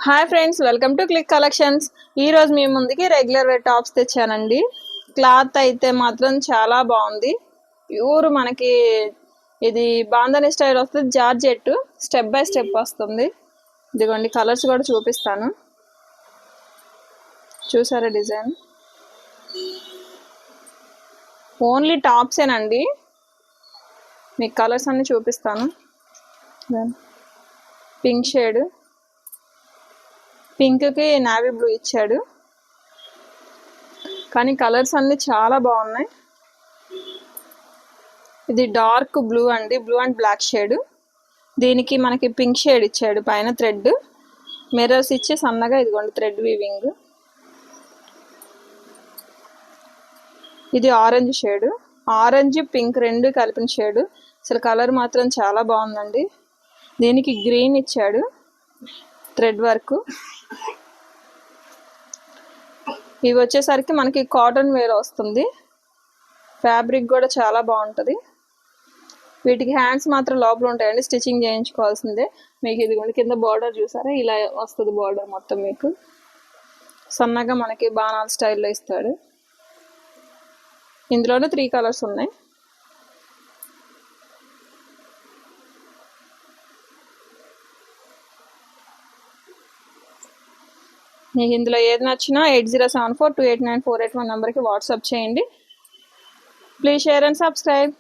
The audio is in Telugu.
Hi friends, welcome to click collections. ఈరోజు మీ ముందుకి రెగ్యులర్ వేర్ టాప్స్ తెచ్చానండి. క్లాత్ అయితే మాత్రం చాలా బాగుంది. ప్యూర్ మనకి ఇది బాందని స్టైల్ వస్తుంది. జార్జెట్ స్టెప్ బై స్టెప్ వస్తుంది. ఇదిగోండి, కలర్స్ కూడా చూపిస్తాను. చూసారా డిజైన్? ఓన్లీ టాప్సేనండి. మీకు కలర్స్ అన్ని చూపిస్తాను. పింక్ షేడ్, పింక్కి నావీ బ్లూ ఇచ్చాడు, కానీ కలర్స్ అన్నీ చాలా బాగున్నాయి. ఇది డార్క్ బ్లూ అండి, బ్లూ అండ్ బ్లాక్ షేడ్. దీనికి మనకి పింక్ షేడ్ ఇచ్చాడు. పైన థ్రెడ్ మిర్రర్స్ ఇచ్చి సన్నగా ఇదిగోండి థ్రెడ్ వీవింగ్. ఇది ఆరెంజ్ షేడ్, ఆరెంజ్ పింక్ రెండు కలిపిన షేడ్. అసలు కలర్ మాత్రం చాలా బాగుందండి. దీనికి గ్రీన్ ఇచ్చాడు, థ్రెడ్ వర్క్. ఇవి వచ్చేసరికి మనకి కాటన్ వేర్ వస్తుంది. ఫ్యాబ్రిక్ కూడా చాలా బాగుంటుంది. వీటికి హ్యాండ్స్ మాత్రం లోపల ఉంటాయండి, స్టిచ్చింగ్ చేయించుకోవాల్సిందే. మీకు ఇదిగోండి కింద బార్డర్ చూసారా, ఇలా వస్తుంది బార్డర్ మొత్తం. మీకు సన్నగా మనకి బాణాల స్టైల్లో ఇస్తాడు. ఇందులోనే 3 కలర్స్ ఉన్నాయి. మీకు ఇందులో ఏది నచ్చినా 8074289481 నెంబర్కి వాట్సాప్ చేయండి. Please share and subscribe.